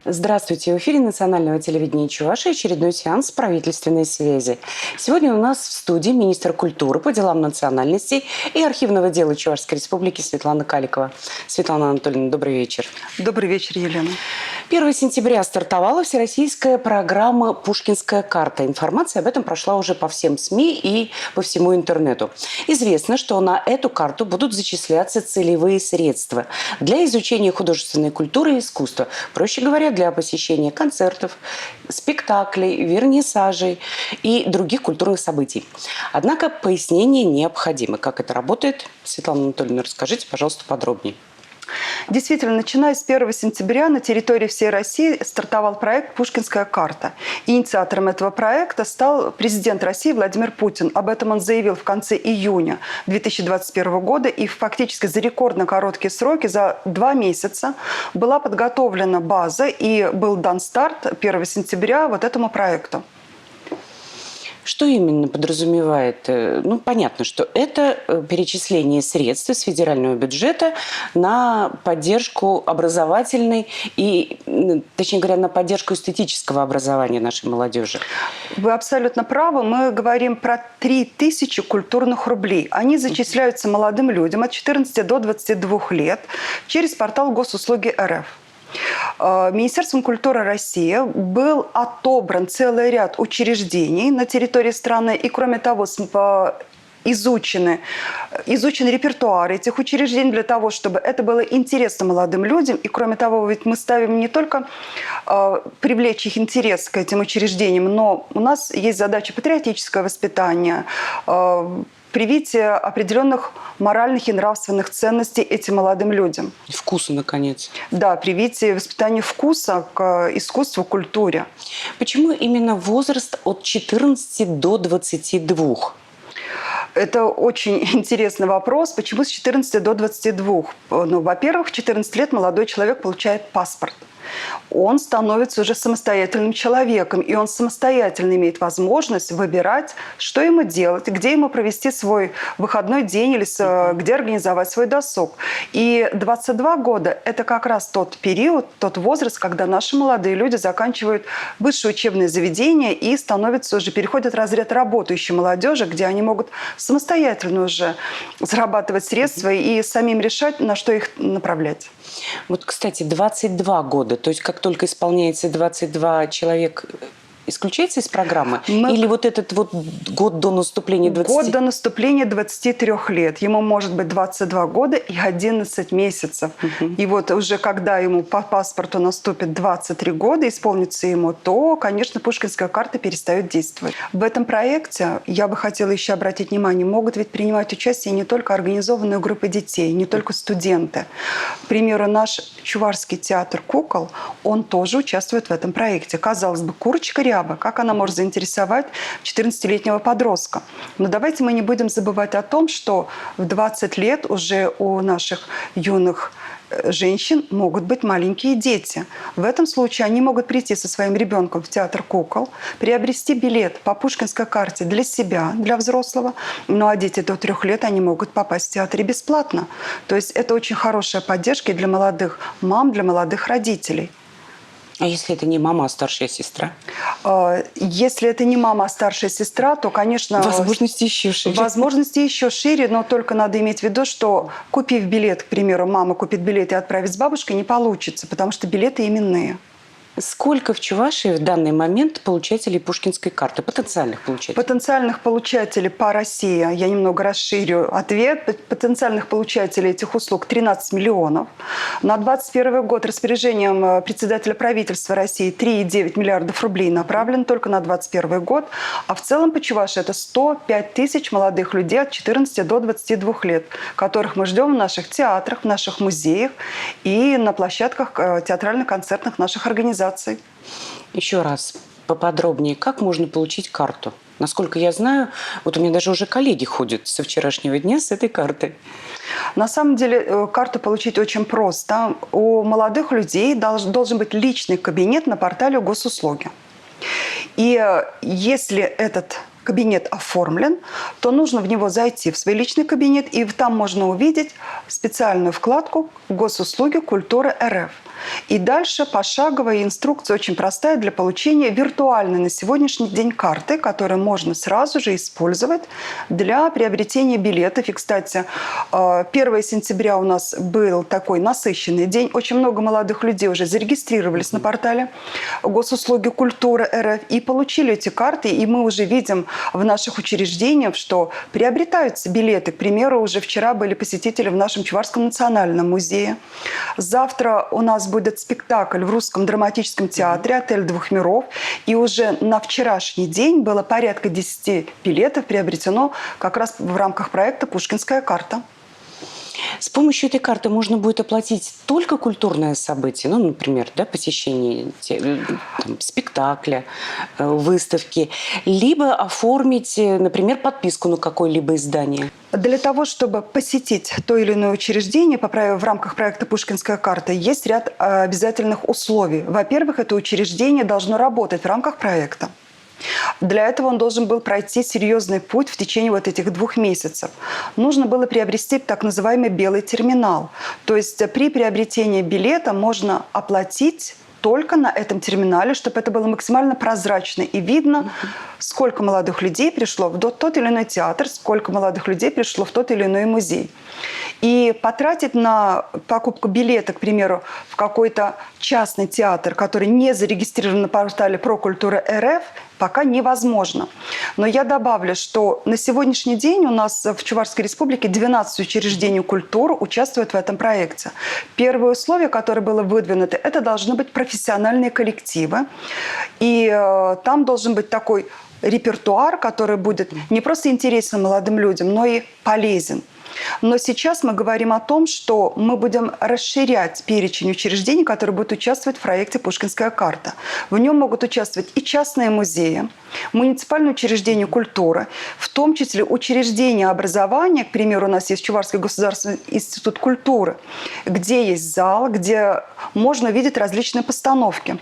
Здравствуйте! В эфире национального телевидения Чувашии очередной сеанс правительственной связи. Сегодня у нас в студии министр культуры по делам национальностей и архивного дела Чувашской республики Светлана Каликова. Светлана Анатольевна, добрый вечер. Добрый вечер, Елена. 1 сентября стартовала всероссийская программа «Пушкинская карта». Информация об этом прошла уже по всем СМИ и по всему интернету. Известно, что на эту карту будут зачисляться целевые средства для изучения художественной культуры и искусства. Проще говоря, для посещения концертов, спектаклей, вернисажей и других культурных событий. Однако пояснение необходимо. Как это работает? Светлана Анатольевна, расскажите, пожалуйста, подробнее. Действительно, начиная с 1 сентября на территории всей России стартовал проект «Пушкинская карта». Инициатором этого проекта стал президент России Владимир Путин. Об этом он заявил в конце июня 2021 года. И фактически за рекордно короткие сроки, за 2 месяца, была подготовлена база и был дан старт 1 сентября вот этому проекту. Что именно подразумевает? Ну, понятно, что это перечисление средств из федерального бюджета на поддержку образовательной и, точнее говоря, на поддержку эстетического образования нашей молодежи. Вы абсолютно правы. Мы говорим про 3000 культурных рублей. Они зачисляются молодым людям от 14 до 22 лет через портал Госуслуги РФ. Министерством культуры России был отобран целый ряд учреждений на территории страны. И, кроме того, изучен репертуар этих учреждений для того, чтобы это было интересно молодым людям. И, кроме того, ведь мы ставим не только привлечь их интерес к этим учреждениям, но у нас есть задача патриотического воспитания, привитие определенных моральных и нравственных ценностей этим молодым людям. Вкуса, наконец. Да, привитие воспитания вкуса к искусству, культуре. Почему именно возраст от 14 до 22? Это очень интересный вопрос. Почему с 14 до 22? Ну, во-первых, в 14 лет молодой человек получает паспорт. Он становится уже самостоятельным человеком, и он самостоятельно имеет возможность выбирать, что ему делать, где ему провести свой выходной день или где организовать свой досуг. И 22 года – это как раз тот период, тот возраст, когда наши молодые люди заканчивают высшее учебное заведение и становятся уже, переходят в разряд работающей молодежи, где они могут самостоятельно уже зарабатывать средства и самим решать, на что их направлять. Вот, кстати, 22 года, то есть как только исполняется 22 человек, исключается из программы? Или вот этот вот год до наступления 20? Год до наступления 23 лет. Ему может быть 22 года и 11 месяцев. И вот уже когда ему по паспорту наступит 23 года, исполнится ему, то, конечно, Пушкинская карта перестает действовать. В этом проекте, я бы хотела еще обратить внимание, могут ведь принимать участие не только организованные группы детей, не только студенты. К примеру, наш Чувашский театр кукол, он тоже участвует в этом проекте. Казалось бы, курочка ряба. Как она может заинтересовать 14-летнего подростка? Но давайте мы не будем забывать о том, что в 20 лет уже у наших юных женщин могут быть маленькие дети. В этом случае они могут прийти со своим ребенком в театр кукол, приобрести билет по Пушкинской карте для себя, для взрослого. Ну а дети до 3 лет, они могут попасть в театр бесплатно. То есть это очень хорошая поддержка и для молодых мам, для молодых родителей. А если это не мама, а старшая сестра? Если это не мама, а старшая сестра, то, конечно... Возможности еще шире. Возможности еще шире, но только надо иметь в виду, что купив билет, к примеру, мама купит билет и отправит с бабушкой, не получится, потому что билеты именные. Сколько в Чувашии в данный момент получателей Пушкинской карты, потенциальных получателей? Потенциальных получателей по России, я немного расширю ответ, потенциальных получателей этих услуг 13 миллионов. На 2021 год распоряжением председателя правительства России 3,9 миллиардов рублей направлено только на 2021 год. А в целом по Чувашии это 105 тысяч молодых людей от 14 до 22 лет, которых мы ждем в наших театрах, в наших музеях и на площадках театрально-концертных наших организаций. Еще раз поподробнее, как можно получить карту? Насколько я знаю, вот у меня даже уже коллеги ходят со вчерашнего дня с этой картой. На самом деле карту получить очень просто. У молодых людей должен быть личный кабинет на портале Госуслуги. И если этот кабинет оформлен, то нужно в него зайти, в свой личный кабинет, и там можно увидеть специальную вкладку «Госуслуги культуры РФ». И дальше пошаговая инструкция очень простая для получения виртуальной на сегодняшний день карты, которую можно сразу же использовать для приобретения билетов. И, кстати, 1 сентября у нас был такой насыщенный день. Очень много молодых людей уже зарегистрировались на портале Госуслуги культуры РФ и получили эти карты. И мы уже видим в наших учреждениях, что приобретаются билеты. К примеру, уже вчера были посетители в нашем Чувашском национальном музее. Завтра у нас будет спектакль в Русском драматическом театре «Отель двух миров». И уже на вчерашний день было порядка 10 билетов приобретено как раз в рамках проекта «Пушкинская карта». С помощью этой карты можно будет оплатить только культурное событие, ну, например, да, посещение спектакля, выставки, либо оформить, например, подписку на какое-либо издание. Для того, чтобы посетить то или иное учреждение в рамках проекта «Пушкинская карта», есть ряд обязательных условий. Во-первых, это учреждение должно работать в рамках проекта. Для этого он должен был пройти серьезный путь в течение вот этих 2 месяцев. Нужно было приобрести так называемый белый терминал. То есть при приобретении билета можно оплатить только на этом терминале, чтобы это было максимально прозрачно и видно, сколько молодых людей пришло в тот или иной театр, сколько молодых людей пришло в тот или иной музей. И потратить на покупку билета, к примеру, в какой-то частный театр, который не зарегистрирован на портале Прокультура РФ, пока невозможно. Но я добавлю, что на сегодняшний день у нас в Чувашской республике 12 учреждений культуры участвуют в этом проекте. Первое условие, которое было выдвинуто, это должны быть профессиональные коллективы. И там должен быть такой репертуар, который будет не просто интересен молодым людям, но и полезен. Но сейчас мы говорим о том, что мы будем расширять перечень учреждений, которые будут участвовать в проекте «Пушкинская карта». В нем могут участвовать и частные музеи, муниципальные учреждения культуры, в том числе учреждения образования. К примеру, у нас есть Чувашский государственный институт культуры, где есть зал, где можно увидеть различные постановки.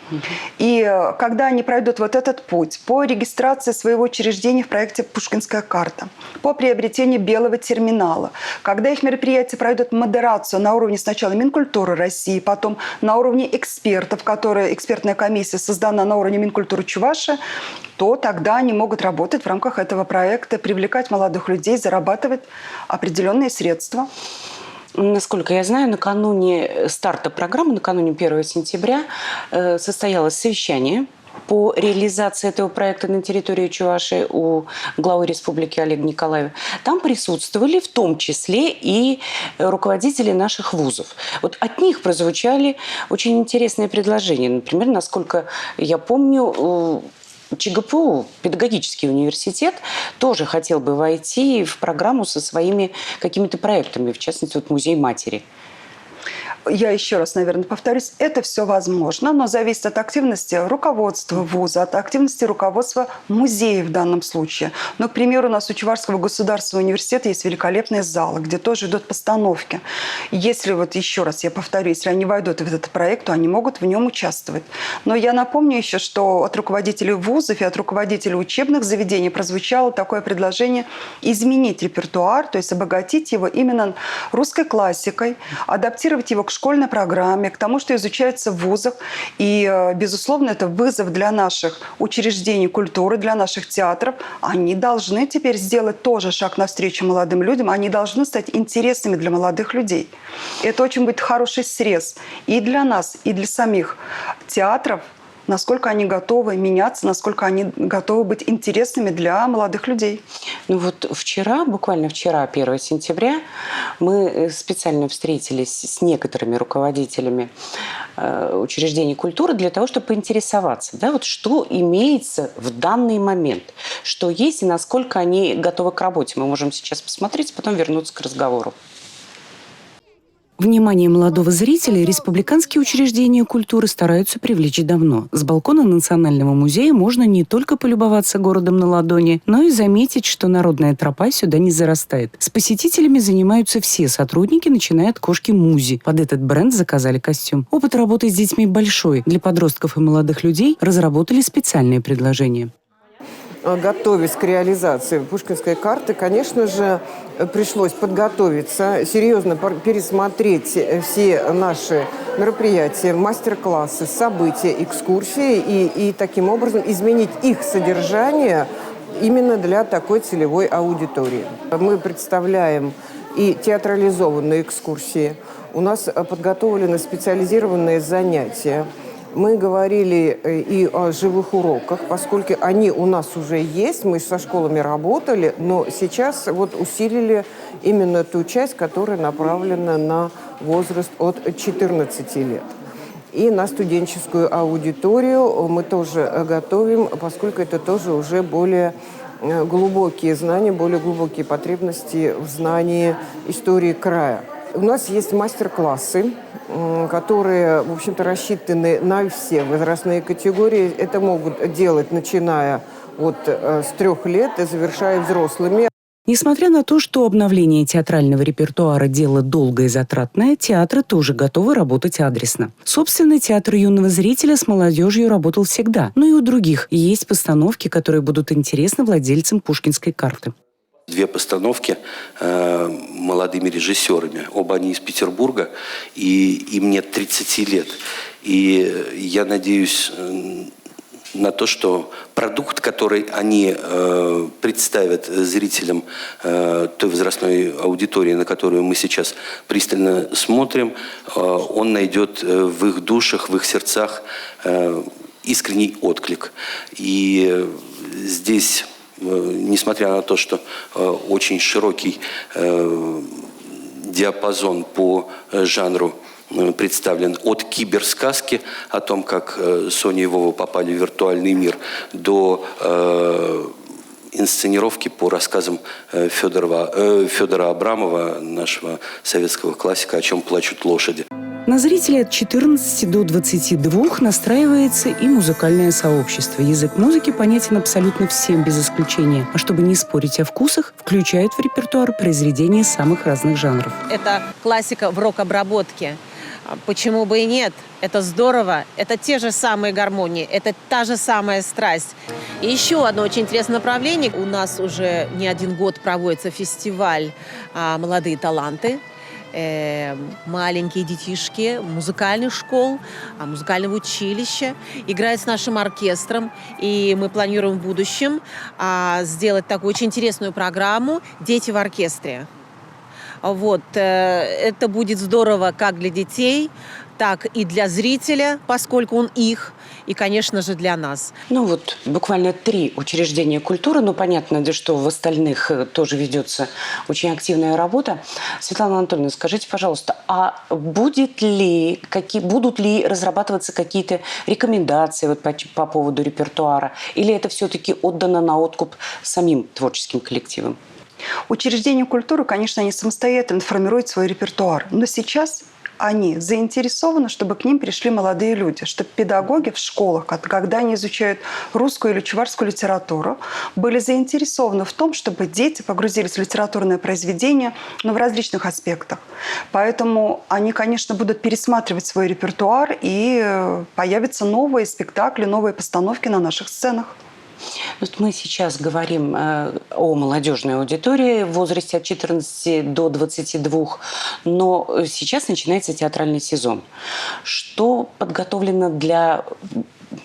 И когда они пройдут вот этот путь по регистрации своего учреждения в проекте «Пушкинская карта», по приобретению белого терминала, когда их мероприятия пройдут модерацию на уровне сначала Минкультуры России, потом на уровне экспертов, экспертная комиссия создана на уровне Минкультуры Чувашии, то тогда они могут работать в рамках этого проекта, привлекать молодых людей, зарабатывать определенные средства. Насколько я знаю, накануне старта программы, накануне 1 сентября, состоялось совещание по реализации этого проекта на территории Чувашии у главы республики Олега Николаева. Там присутствовали в том числе и руководители наших вузов. Вот от них прозвучали очень интересные предложения. Например, насколько я помню, ЧГПУ, педагогический университет, тоже хотел бы войти в программу со своими какими-то проектами, в частности, вот Музей матери. Я еще раз, наверное, повторюсь, это все возможно, но зависит от активности руководства вуза, от активности руководства музея в данном случае. Но, к примеру, у нас у Чувашского государственного университета есть великолепные залы, где тоже идут постановки. Если вот еще раз я повторю, если они войдут в этот проект, то они могут в нем участвовать. Но я напомню еще, что от руководителей вузов и от руководителей учебных заведений прозвучало такое предложение изменить репертуар, то есть обогатить его именно русской классикой, адаптировать его к школьной программе, к тому, что изучается в вузах. И, безусловно, это вызов для наших учреждений культуры, для наших театров. Они должны теперь сделать тоже шаг навстречу молодым людям. Они должны стать интересными для молодых людей. Это очень будет хороший срез и для нас, и для самих театров, насколько они готовы меняться, насколько они готовы быть интересными для молодых людей. Ну вот вчера, буквально вчера, 1 сентября, мы специально встретились с некоторыми руководителями учреждений культуры для того, чтобы поинтересоваться, да, вот что имеется в данный момент, что есть и насколько они готовы к работе. Мы можем сейчас посмотреть, потом вернуться к разговору. Внимание молодого зрителя республиканские учреждения культуры стараются привлечь давно. С балкона Национального музея можно не только полюбоваться городом на ладони, но и заметить, что народная тропа сюда не зарастает. С посетителями занимаются все сотрудники, начиная от кошки Музи. Под этот бренд заказали костюм. Опыт работы с детьми большой. Для подростков и молодых людей разработали специальные предложения. готовясь к реализации пушкинской карты, конечно же, пришлось подготовиться, серьезно пересмотреть все наши мероприятия, мастер-классы, события, экскурсии и таким образом изменить их содержание именно для такой целевой аудитории. Мы представляем и театрализованные экскурсии. У нас подготовлены специализированные занятия. Мы говорили и о живых уроках, поскольку они у нас уже есть, мы со школами работали, но сейчас вот усилили именно ту часть, которая направлена на возраст от 14 лет. И на студенческую аудиторию мы тоже готовим, поскольку это тоже уже более глубокие знания, более глубокие потребности в знании истории края. У нас есть мастер-классы, которые, в общем-то, рассчитаны на все возрастные категории. Это могут делать, начиная с 3 лет и завершая взрослыми. Несмотря на то, что обновление театрального репертуара – дело долгое и затратное, театры тоже готовы работать адресно. Собственно, театр юного зрителя с молодежью работал всегда, но и у других есть постановки, которые будут интересны владельцам пушкинской карты. 2 постановки молодыми режиссерами. Оба они из Петербурга, и им нет 30 лет. И я надеюсь на то, что продукт, который они представят зрителям той возрастной аудитории, на которую мы сейчас пристально смотрим, он найдет в их душах, в их сердцах искренний отклик. И здесь, несмотря на то, что очень широкий диапазон по жанру представлен от киберсказки о том, как Соня и Вова попали в виртуальный мир, до инсценировки по рассказам Федора Абрамова, нашего советского классика, «О чем плачут лошади». На зрителей от 14 до 22 настраивается и музыкальное сообщество. Язык музыки понятен абсолютно всем без исключения. А чтобы не спорить о вкусах, включают в репертуар произведения самых разных жанров. Это классика в рок-обработке. Почему бы и нет? Это здорово. Это те же самые гармонии. Это та же самая страсть. И еще одно очень интересное направление. У нас уже не 1 год проводится фестиваль «Молодые таланты». Маленькие детишки музыкальных школ, музыкального училища играют с нашим оркестром. И мы планируем в будущем сделать такую очень интересную программу «Дети в оркестре». Это будет здорово как для детей, так и для зрителя, поскольку он их, и, конечно же, для нас. Буквально 3 учреждения культуры, но понятно, что в остальных тоже ведется очень активная работа. Светлана Анатольевна, скажите, пожалуйста, а будут ли разрабатываться какие-то рекомендации по поводу репертуара, или это все-таки отдано на откуп самим творческим коллективам? Учреждения культуры, конечно, они самостоятельно формируют свой репертуар, но сейчас они заинтересованы, чтобы к ним пришли молодые люди, чтобы педагоги в школах, когда они изучают русскую или чувашскую литературу, были заинтересованы в том, чтобы дети погрузились в литературное произведение, но в различных аспектах. Поэтому они, конечно, будут пересматривать свой репертуар, и появятся новые спектакли, новые постановки на наших сценах. Мы сейчас говорим о молодежной аудитории в возрасте от 14 до 22, но сейчас начинается театральный сезон. Что подготовлено для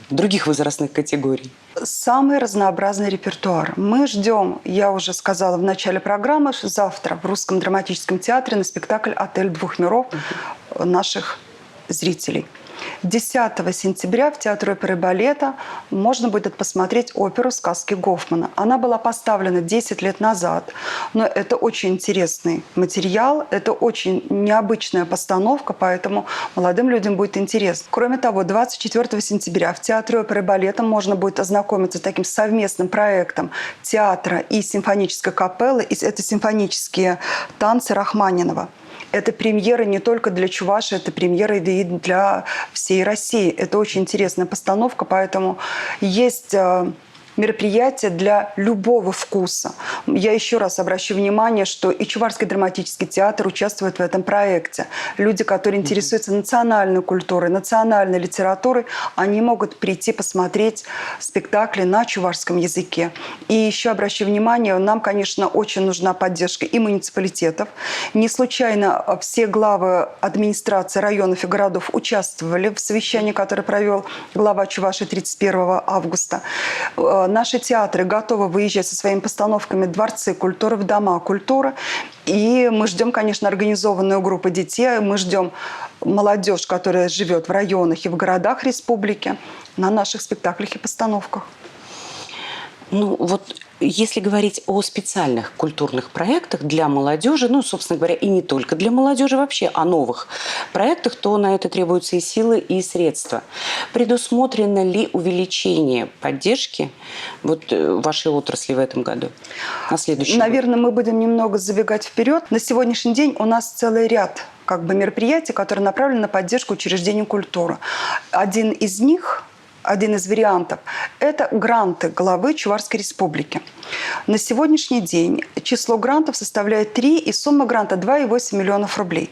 других возрастных категорий? Самый разнообразный репертуар. Мы ждем, я уже сказала в начале программы, завтра в Русском драматическом театре на спектакль «Отель двух миров» наших зрителей. 10 сентября в Театре оперы и балета можно будет посмотреть оперу «Сказки Гофмана». Она была поставлена 10 лет назад, но это очень интересный материал, это очень необычная постановка, поэтому молодым людям будет интересно. Кроме того, 24 сентября в Театре оперы и балета можно будет ознакомиться с таким совместным проектом театра и симфонической капеллы. Это симфонические танцы Рахманинова. Это премьера не только для Чувашии, это премьера и для всей России. Это очень интересная постановка, поэтому есть мероприятие для любого вкуса. Я еще раз обращу внимание, что и Чувашский драматический театр участвует в этом проекте. Люди, которые интересуются национальной культурой, национальной литературой, они могут прийти посмотреть спектакли на чувашском языке. И еще обращу внимание, нам, конечно, очень нужна поддержка и муниципалитетов. Не случайно все главы администрации районов и городов участвовали в совещании, которое провел глава Чувашии 31 августа. Наши театры готовы выезжать со своими постановками в дворцы культуры, в дома культуры. И мы ждем, конечно, организованную группу детей. Мы ждем молодежь, которая живет в районах и в городах республики, на наших спектаклях и постановках. Ну вот, если говорить о специальных культурных проектах для молодежи, ну, собственно говоря, и не только для молодежи вообще, о новых проектах, то на это требуются и силы, и средства. Предусмотрено ли увеличение поддержки вашей отрасли в этом году, на следующий Наверное, мы будем немного забегать вперед. На сегодняшний день у нас целый ряд мероприятий, которые направлены на поддержку учреждений культуры. Один из вариантов – это гранты главы Чувашской республики. На сегодняшний день число грантов составляет 3, и сумма гранта 2,8 миллионов рублей.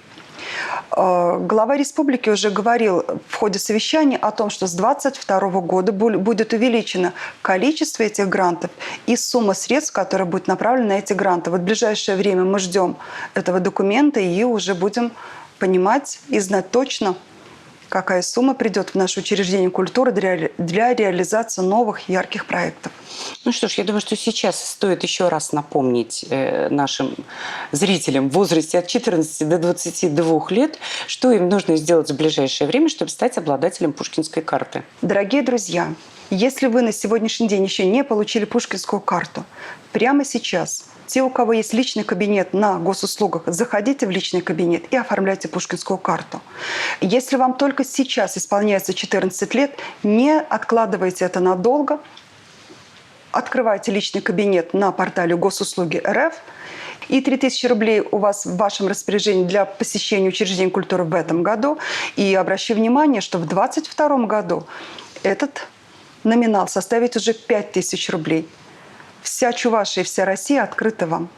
Глава республики уже говорил в ходе совещания о том, что с 2022 года будет увеличено количество этих грантов и сумма средств, которая будет направлена на эти гранты. Вот в ближайшее время мы ждем этого документа и уже будем понимать и знать точно, какая сумма придет в наше учреждение культуры для реализации новых ярких проектов. Ну что ж, я думаю, что сейчас стоит еще раз напомнить нашим зрителям в возрасте от 14 до 22 лет, что им нужно сделать в ближайшее время, чтобы стать обладателем пушкинской карты. Дорогие друзья, если вы на сегодняшний день еще не получили пушкинскую карту, прямо сейчас те, у кого есть личный кабинет на госуслугах, заходите в личный кабинет и оформляйте пушкинскую карту. Если вам только сейчас исполняется 14 лет, не откладывайте это надолго. Открывайте личный кабинет на портале Госуслуги РФ. И 3000 рублей у вас в вашем распоряжении для посещения учреждений культуры в этом году. И обращу внимание, что в 2022 году этот номинал составит уже 5000 рублей. Вся Чувашия и вся Россия открыта вам.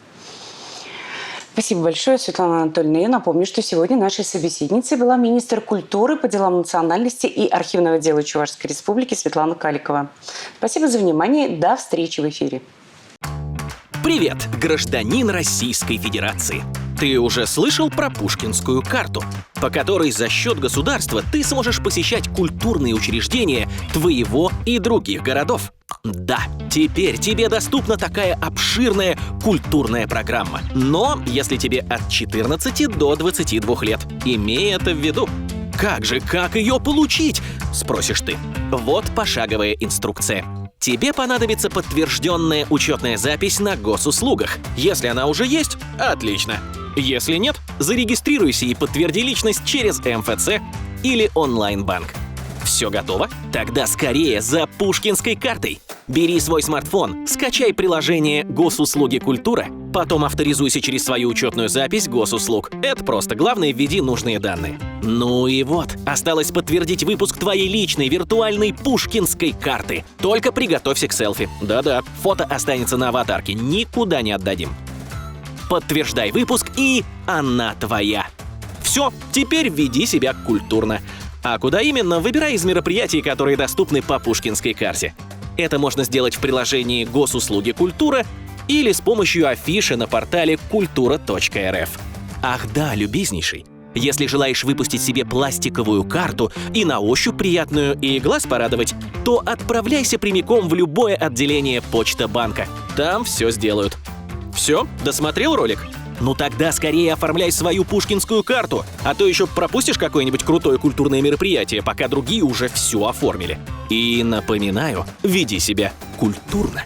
Спасибо большое, Светлана Анатольевна. Я напомню, что сегодня нашей собеседницей была министр культуры по делам национальности и архивного дела Чувашской республики Светлана Каликова. Спасибо за внимание. До встречи в эфире. Привет, гражданин Российской Федерации! Ты уже слышал про Пушкинскую карту, по которой за счет государства ты сможешь посещать культурные учреждения твоего и других городов? Да, теперь тебе доступна такая обширная культурная программа. Но если тебе от 14 до 22 лет, имей это в виду. Как ее получить? Спросишь ты. Вот пошаговая инструкция. Тебе понадобится подтвержденная учетная запись на госуслугах. Если она уже есть, отлично. Если нет, зарегистрируйся и подтверди личность через МФЦ или онлайн-банк. Все готово? Тогда скорее за Пушкинской картой. Бери свой смартфон, скачай приложение «Госуслуги культура», потом авторизуйся через свою учетную запись госуслуг. Это просто. Главное, введи нужные данные. Ну и вот, осталось подтвердить выпуск твоей личной виртуальной Пушкинской карты. Только приготовься к селфи. Да-да, фото останется на аватарке, никуда не отдадим. Подтверждай выпуск, и она твоя. Все, теперь веди себя культурно. А куда именно, выбирай из мероприятий, которые доступны по Пушкинской карте. Это можно сделать в приложении «Госуслуги культура» или с помощью афиши на портале kultura.rf. Ах да, любезнейший, если желаешь выпустить себе пластиковую карту и на ощупь приятную, и глаз порадовать, то отправляйся прямиком в любое отделение Почта-банка. Там все сделают. Все? Досмотрел ролик? Ну тогда скорее оформляй свою пушкинскую карту, а то еще пропустишь какое-нибудь крутое культурное мероприятие, пока другие уже все оформили. И напоминаю, веди себя культурно.